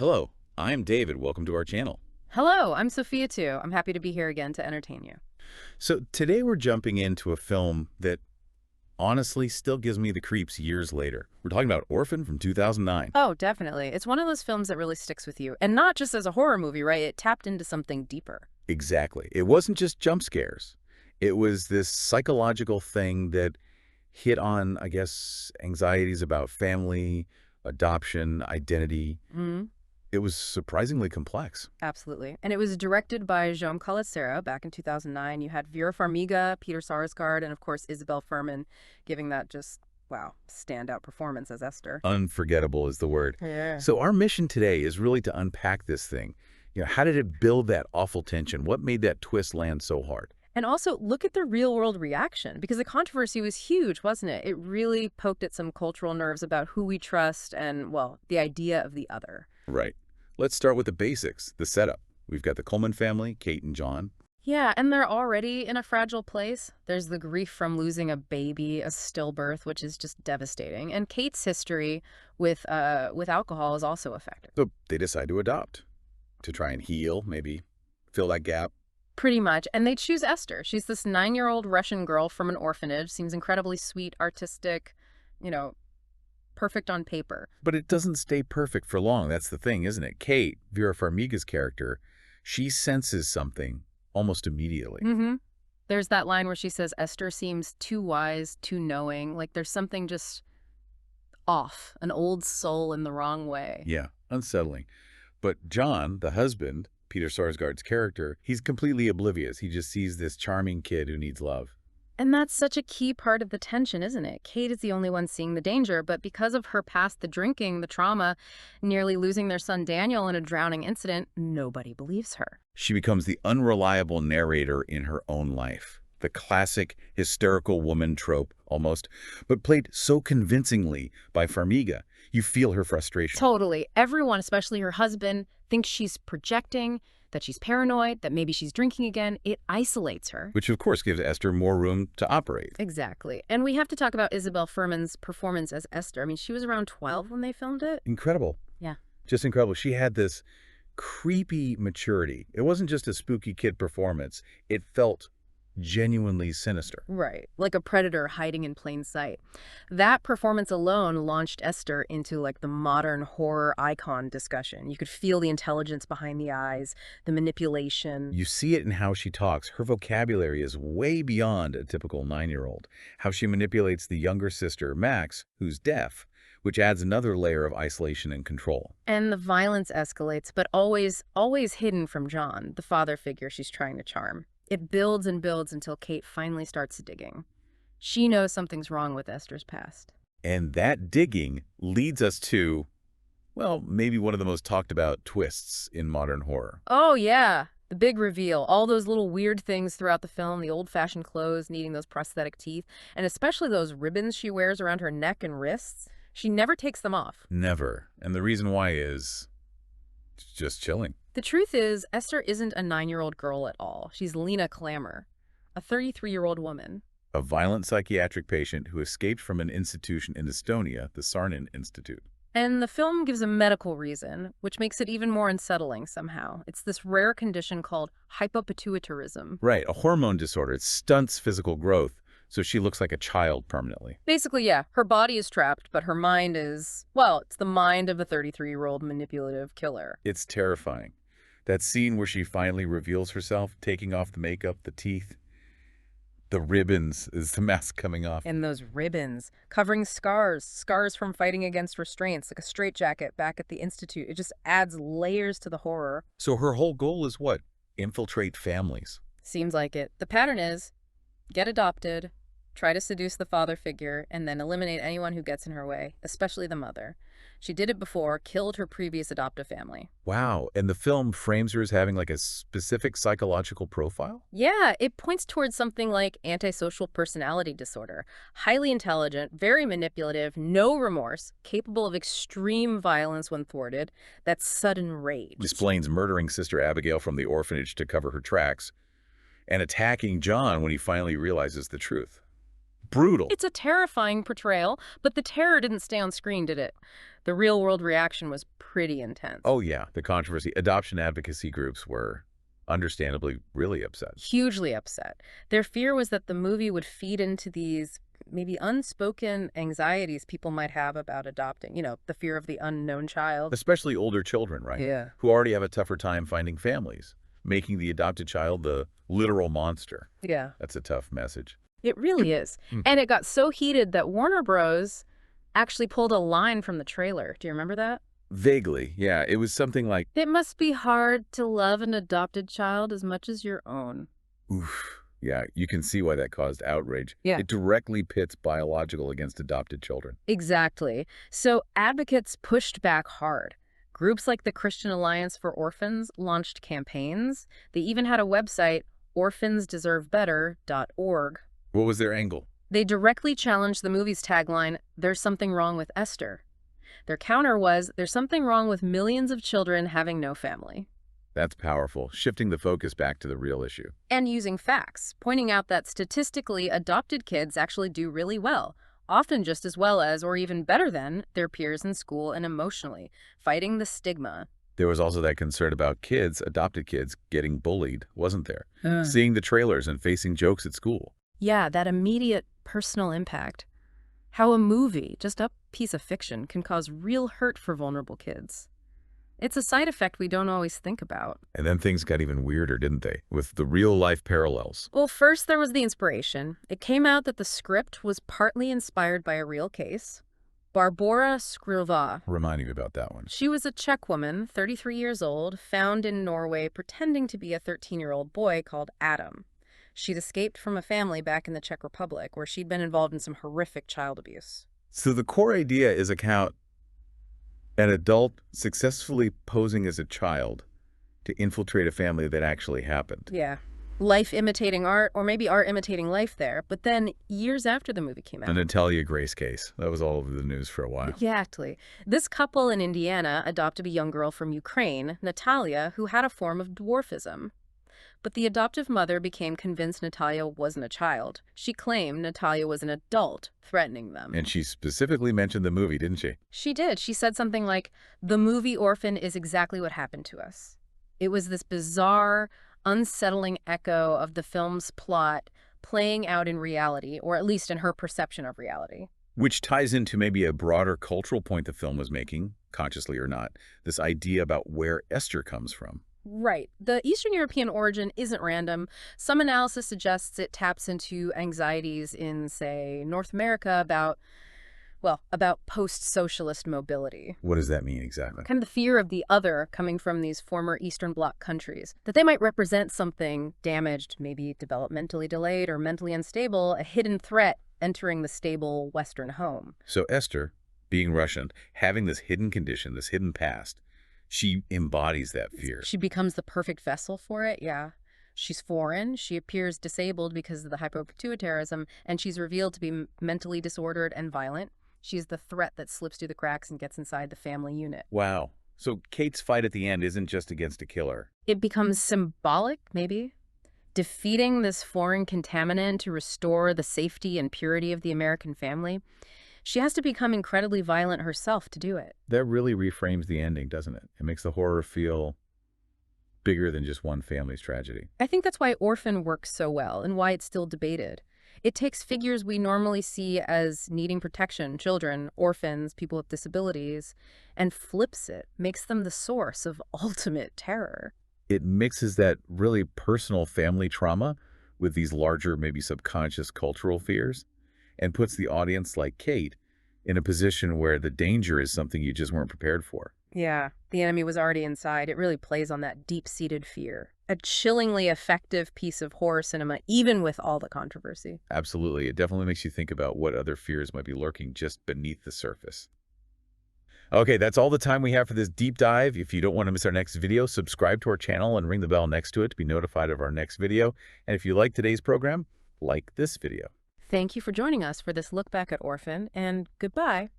Hello, I'm David. Welcome to our channel. Hello, I'm Sophia too. I'm happy to be here again to entertain you. So today we're jumping into a film that honestly still gives me the creeps years later. We're talking about Orphan from 2009. Oh, definitely. It's one of those films that really sticks with you. And not just as a horror movie, right? It tapped into something deeper. Exactly. It wasn't just jump scares. It was this psychological thing that hit on, I guess, anxieties about family, adoption, identity. Hmm. It was surprisingly complex. Absolutely. And it was directed by Jaume Collet-Serra back in 2009. You had Vera Farmiga, Peter Sarsgaard, and of course Isabelle Fuhrman giving that just, wow, standout performance as Esther. Unforgettable is the word. Yeah. So our mission today is really to unpack this thing. How did it build that awful tension? What made that twist land so hard? And also look at the real world reaction because the controversy was huge, wasn't it? It really poked at some cultural nerves about who we trust and, well, the idea of the other. Right. Let's start with the basics, the setup. We've got the Coleman family, Kate and John. Yeah, and they're already in a fragile place. There's the grief from losing a baby, a stillbirth, which is just devastating. And Kate's history with alcohol is also a factor. So they decide to adopt, to try and heal, maybe fill that gap. Pretty much. And they choose Esther. She's this 9-year-old Russian girl from an orphanage, seems incredibly sweet, artistic, you know, perfect on paper. But it doesn't stay perfect for long. That's the thing, isn't it? Kate, Vera Farmiga's character, she senses something almost immediately. Mm-hmm. There's that line where she says Esther seems too wise, too knowing, like there's something just off, an old soul in the wrong way. Yeah, unsettling. But John, the husband, Peter Sarsgaard's character, he's completely oblivious. He just sees this charming kid who needs love. And that's such a key part of the tension, isn't it? Kate is the only one seeing the danger, but because of her past, the drinking, the trauma, nearly losing their son Daniel in a drowning incident, nobody believes her. She becomes the unreliable narrator in her own life. The classic hysterical woman trope, almost, but played so convincingly by Farmiga. You feel her frustration. Totally. Everyone, especially her husband, thinks she's projecting, that she's paranoid, that maybe she's drinking again. It isolates her. Which, of course, gives Esther more room to operate. Exactly. And we have to talk about Isabelle Fuhrman's performance as Esther. I mean, she was around 12 when they filmed it. Incredible. Yeah. Just incredible. She had this creepy maturity. It wasn't just a spooky kid performance. It felt genuinely sinister. Right, like a predator hiding in plain sight. That performance alone launched Esther into like the modern horror icon discussion. You could feel the intelligence behind the eyes, the manipulation. You see it in how she talks. Her vocabulary is way beyond a typical 9-year-old. How she manipulates the younger sister, Max, who's deaf, which adds another layer of isolation and control. And the violence escalates, but always hidden from John, the father figure she's trying to charm. It builds and builds until Kate finally starts digging. She knows something's wrong with Esther's past. And that digging leads us to, well, maybe one of the most talked about twists in modern horror. Oh, yeah. The big reveal. All those little weird things throughout the film, the old-fashioned clothes, needing those prosthetic teeth, and especially those ribbons she wears around her neck and wrists. She never takes them off. Never. And the reason why is it's just chilling. The truth is, Esther isn't a 9-year-old girl at all. She's Lena Klammer, a 33-year-old woman. A violent psychiatric patient who escaped from an institution in Estonia, the Sarnen Institute. And the film gives a medical reason, which makes it even more unsettling somehow. It's this rare condition called hypopituitarism. Right, a hormone disorder. It stunts physical growth, so she looks like a child permanently. Basically, yeah, her body is trapped, but her mind is, well, it's the mind of a 33-year-old manipulative killer. It's terrifying. That scene where she finally reveals herself, taking off the makeup, the teeth, the ribbons, is the mask coming off. And those ribbons, covering scars from fighting against restraints, like a straitjacket back at the Institute. It just adds layers to the horror. So her whole goal is what? Infiltrate families. Seems like it. The pattern is get adopted, try to seduce the father figure, and then eliminate anyone who gets in her way, especially the mother. She did it before, killed her previous adoptive family. Wow, and the film frames her as having like a specific psychological profile? Yeah, it points towards something like antisocial personality disorder. Highly intelligent, very manipulative, no remorse, capable of extreme violence when thwarted, that sudden rage. Explains murdering Sister Abigail from the orphanage to cover her tracks, and attacking John when he finally realizes the truth. brutal. It's a terrifying portrayal, but the terror didn't stay on screen, did it? The real-world reaction was pretty intense. Oh, yeah, the controversy. Adoption advocacy groups were understandably really upset. Hugely upset. Their fear was that the movie would feed into these maybe unspoken anxieties people might have about adopting. You know, the fear of the unknown child. Especially older children, right? Yeah. Who already have a tougher time finding families, making the adopted child the literal monster. Yeah. That's a tough message. It really is. And it got so heated that Warner Bros. Actually pulled a line from the trailer. Do you remember that? Vaguely, yeah. It was something like, It must be hard to love an adopted child as much as your own. oof. Yeah, you can see why that caused outrage. Yeah. It directly pits biological against adopted children. Exactly. So advocates pushed back hard. Groups like the Christian Alliance for Orphans launched campaigns. They even had a website, orphansdeservebetter.org. What was their angle? They directly challenged the movie's tagline, "There's something wrong with Esther." Their counter was, "There's something wrong with millions of children having no family." That's powerful, shifting the focus back to the real issue. And using facts, pointing out that statistically adopted kids actually do really well, often just as well as or even better than their peers in school and emotionally, fighting the stigma. There was also that concern about kids, adopted kids, getting bullied, wasn't there? Seeing the trailers and facing jokes at school. Yeah, that immediate personal impact. How a movie, just a piece of fiction, can cause real hurt for vulnerable kids. It's a side effect we don't always think about. And then things got even weirder, didn't they? With the real-life parallels. Well, first there was the inspiration. It came out that the script was partly inspired by a real case. Barbora Skrylva. Remind me about that one. She was a Czech woman, 33 years old, found in Norway pretending to be a 13-year-old boy called Adam. She'd escaped from a family back in the Czech Republic, where she'd been involved in some horrific child abuse. So the core idea is an adult successfully posing as a child to infiltrate a family that actually happened. Yeah. Life imitating art, or maybe art imitating life there. But then, years after the movie came out. The Natalia Grace case. That was all over the news for a while. Exactly. This couple in Indiana adopted a young girl from Ukraine, Natalia, who had a form of dwarfism. But the adoptive mother became convinced Natalia wasn't a child. She claimed Natalia was an adult, threatening them. And she specifically mentioned the movie, didn't she? She did. She said something like, "The movie Orphan is exactly what happened to us." It was this bizarre, unsettling echo of the film's plot playing out in reality, or at least in her perception of reality. Which ties into maybe a broader cultural point the film was making, consciously or not, this idea about where Esther comes from. Right. The Eastern European origin isn't random. Some analysis suggests it taps into anxieties in, say, North America about post-socialist mobility. What does that mean exactly? Kind of the fear of the other coming from these former Eastern Bloc countries, that they might represent something damaged, maybe developmentally delayed or mentally unstable, a hidden threat entering the stable Western home. So Esther, being Russian, having this hidden condition, this hidden past, she embodies that fear. She becomes the perfect vessel for it, yeah. She's foreign, she appears disabled because of the hypopituitarism, and she's revealed to be mentally disordered and violent. She's the threat that slips through the cracks and gets inside the family unit. Wow. So Kate's fight at the end isn't just against a killer. It becomes symbolic, maybe? Defeating this foreign contaminant to restore the safety and purity of the American family. She has to become incredibly violent herself to do it. That really reframes the ending, doesn't it? It makes the horror feel bigger than just one family's tragedy. I think that's why Orphan works so well and why it's still debated. It takes figures we normally see as needing protection, children, orphans, people with disabilities, and flips it, makes them the source of ultimate terror. It mixes that really personal family trauma with these larger, maybe subconscious cultural fears, and puts the audience, like Kate, in a position where the danger is something you just weren't prepared for. Yeah, the enemy was already inside. It really plays on that deep-seated fear. A chillingly effective piece of horror cinema, even with all the controversy. Absolutely. It definitely makes you think about what other fears might be lurking just beneath the surface. Okay, that's all the time we have for this deep dive. If you don't want to miss our next video, subscribe to our channel and ring the bell next to it to be notified of our next video. And if you like today's program, like this video. Thank you for joining us for this look back at Orphan, and goodbye.